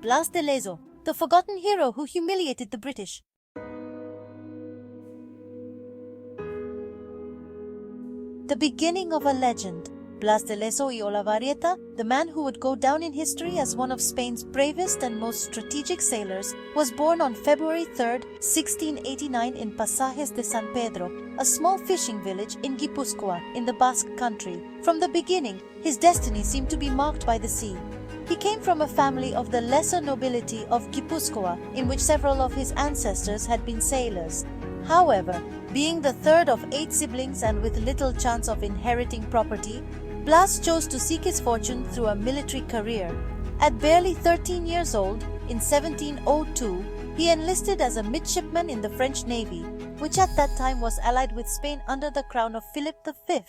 Blas de Lezo, the forgotten hero who humiliated the British. The beginning of a legend. Blas de Lezo y Olavarrieta, the man who would go down in history as one of Spain's bravest and most strategic sailors, was born on February 3, 1689 in Pasajes de San Pedro, a small fishing village in Guipúzcoa, in the Basque Country. From the beginning, his destiny seemed to be marked by the sea. He came from a family of the lesser nobility of Guipúzcoa, in which several of his ancestors had been sailors. However, being the third of 8 siblings and with little chance of inheriting property, Blas chose to seek his fortune through a military career. At barely 13 years old, in 1702, he enlisted as a midshipman in the French Navy, which at that time was allied with Spain under the crown of Philip V,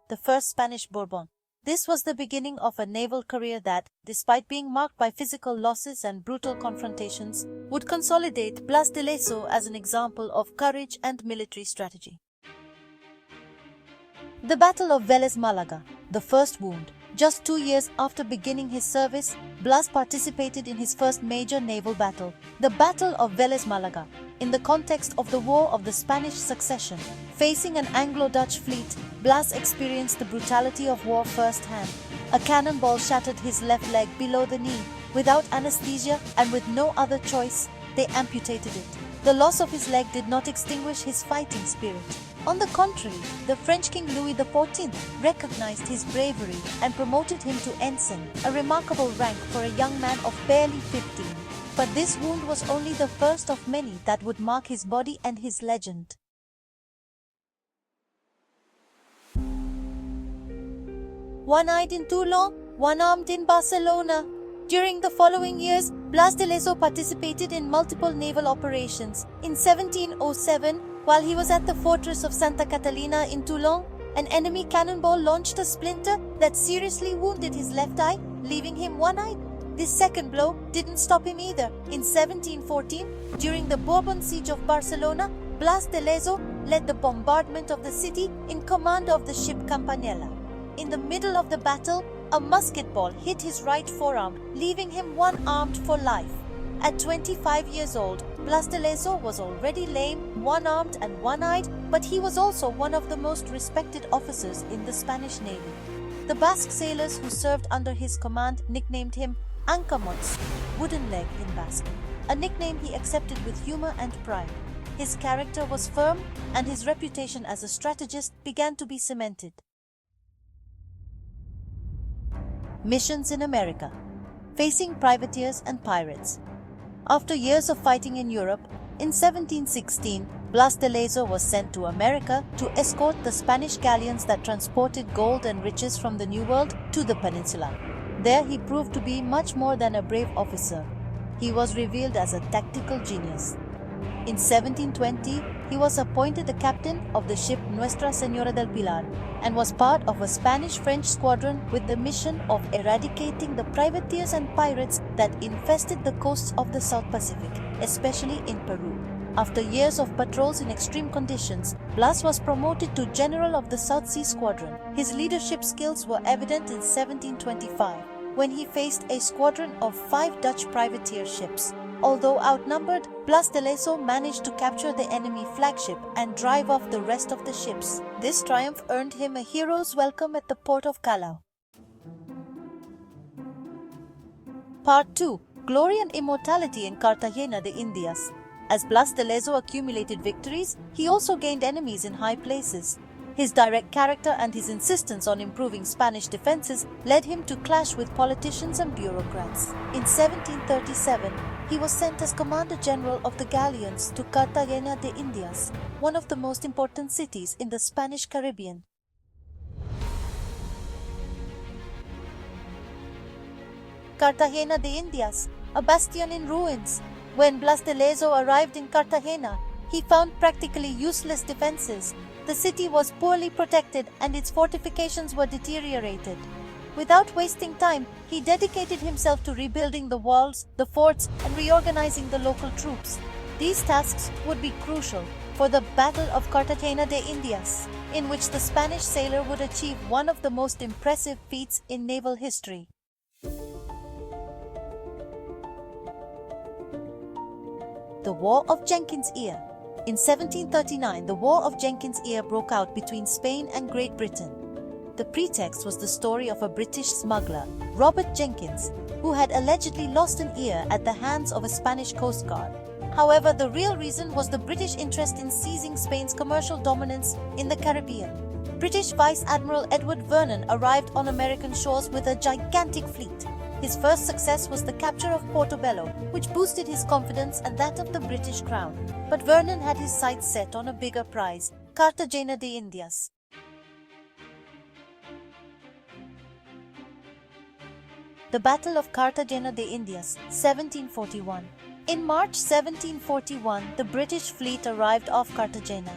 the first Spanish Bourbon. This was the beginning of a naval career that, despite being marked by physical losses and brutal confrontations, would consolidate Blas de Lezo as an example of courage and military strategy. The Battle of Vélez Málaga, the first wound. Just 2 years after beginning his service, Blas participated in his first major naval battle, the Battle of Vélez Málaga, in the context of the War of the Spanish Succession. Facing an Anglo-Dutch fleet, Blas experienced the brutality of war firsthand. A cannonball shattered his left leg below the knee. Without anesthesia and with no other choice, they amputated it. The loss of his leg did not extinguish his fighting spirit. On the contrary, the French King Louis XIV recognized his bravery and promoted him to ensign, a remarkable rank for a young man of barely 15. But this wound was only the first of many that would mark his body and his legend. One-eyed in Toulon, one-armed in Barcelona. During the following years, Blas de Lezo participated in multiple naval operations. In 1707, while he was at the fortress of Santa Catalina in Toulon, an enemy cannonball launched a splinter that seriously wounded his left eye, leaving him one-eyed. This second blow didn't stop him either. In 1714, during the Bourbon siege of Barcelona, Blas de Lezo led the bombardment of the city in command of the ship Campanella. In the middle of the battle, a musket ball hit his right forearm, leaving him one-armed for life. At 25 years old, Blas de Lezo was already lame, one-armed and one-eyed, but he was also one of the most respected officers in the Spanish Navy. The Basque sailors who served under his command nicknamed him Ancamots, wooden leg in Basque, a nickname he accepted with humor and pride. His character was firm, and his reputation as a strategist began to be cemented. Missions in America. Facing privateers and pirates. After years of fighting in Europe, in 1716, Blas de Lezo was sent to America to escort the Spanish galleons that transported gold and riches from the New World to the peninsula. There he proved to be much more than a brave officer. He was revealed as a tactical genius. In 1720, he was appointed the captain of the ship Nuestra Señora del Pilar and was part of a Spanish-French squadron with the mission of eradicating the privateers and pirates that infested the coasts of the South Pacific, especially in Peru. After years of patrols in extreme conditions, Blas was promoted to General of the South Sea Squadron. His leadership skills were evident in 1725, when he faced a squadron of 5 Dutch privateer ships. Although outnumbered, Blas de Lezo managed to capture the enemy flagship and drive off the rest of the ships. This triumph earned him a hero's welcome at the port of Callao. Part 2. Glory and Immortality in Cartagena de Indias. As Blas de Lezo accumulated victories, he also gained enemies in high places. His direct character and his insistence on improving Spanish defenses led him to clash with politicians and bureaucrats. In 1737, he was sent as Commander-General of the galleons to Cartagena de Indias, one of the most important cities in the Spanish Caribbean. Cartagena de Indias, a bastion in ruins. When Blas de Lezo arrived in Cartagena, he found practically useless defenses. The city was poorly protected and its fortifications were deteriorated. Without wasting time, he dedicated himself to rebuilding the walls, the forts, and reorganizing the local troops. These tasks would be crucial for the Battle of Cartagena de Indias, in which the Spanish sailor would achieve one of the most impressive feats in naval history. the War of Jenkins Ear. In 1739, the War of Jenkins Ear broke out between Spain and Great Britain. The pretext was the story of a British smuggler, Robert Jenkins, who had allegedly lost an ear at the hands of a Spanish coast guard. However, the real reason was the British interest in seizing Spain's commercial dominance in the Caribbean. British Vice Admiral Edward Vernon arrived on American shores with a gigantic fleet. His first success was the capture of Portobello, which boosted his confidence and that of the British crown. But Vernon had his sights set on a bigger prize, Cartagena de Indias. The Battle of Cartagena de Indias, 1741. In March 1741, the British fleet arrived off Cartagena.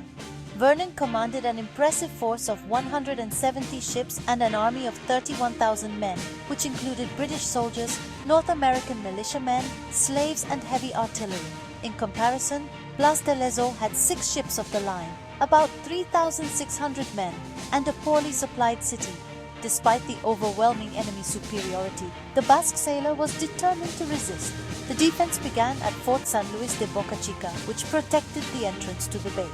Vernon commanded an impressive force of 170 ships and an army of 31,000 men, which included British soldiers, North American militiamen, slaves and heavy artillery. In comparison, Blas de Lezo had 6 ships of the line, about 3,600 men, and a poorly supplied city. Despite the overwhelming enemy superiority, the Basque sailor was determined to resist. The defense began at Fort San Luis de Boca Chica, which protected the entrance to the bay.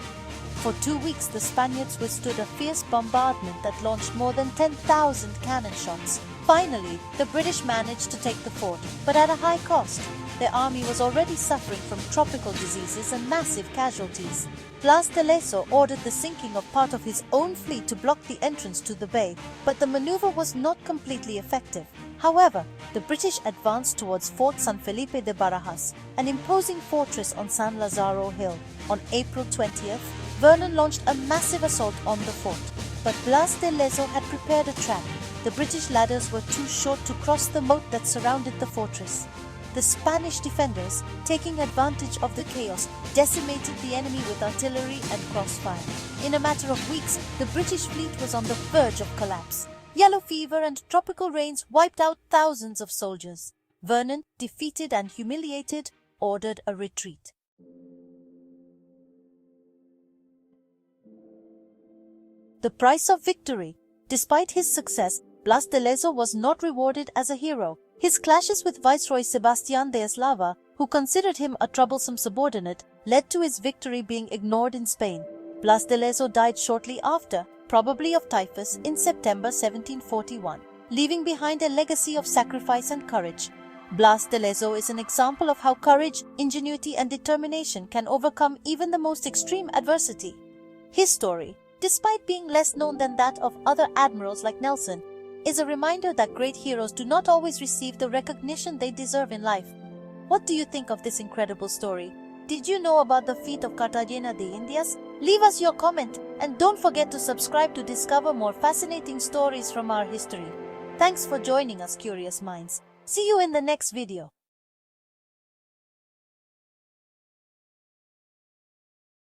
For 2 weeks, the Spaniards withstood a fierce bombardment that launched more than 10,000 cannon shots. Finally, the British managed to take the fort, but at a high cost. Their army was already suffering from tropical diseases and massive casualties. Blas de Leso ordered the sinking of part of his own fleet to block the entrance to the bay, but the maneuver was not completely effective. However, the British advanced towards Fort San Felipe de Barajas, an imposing fortress on San Lazaro Hill. On April 20th, Vernon launched a massive assault on the fort, but Blas de Lezo had prepared a trap. The British ladders were too short to cross the moat that surrounded the fortress. The Spanish defenders, taking advantage of the chaos, decimated the enemy with artillery and crossfire. In a matter of weeks, the British fleet was on the verge of collapse. Yellow fever and tropical rains wiped out thousands of soldiers. Vernon, defeated and humiliated, ordered a retreat. The price of victory. Despite his success, Blas de Lezo was not rewarded as a hero. His clashes with Viceroy Sebastián de Eslava, who considered him a troublesome subordinate, led to his victory being ignored in Spain. Blas de Lezo died shortly after, probably of typhus, in September 1741, leaving behind a legacy of sacrifice and courage. Blas de Lezo is an example of how courage, ingenuity and determination can overcome even the most extreme adversity. His story, despite being less known than that of other admirals like Nelson, is a reminder that great heroes do not always receive the recognition they deserve in life. What do you think of this incredible story? Did you know about the feat of Cartagena de Indias? Leave us your comment and don't forget to subscribe to discover more fascinating stories from our history. Thanks for joining us, curious minds. See you in the next video.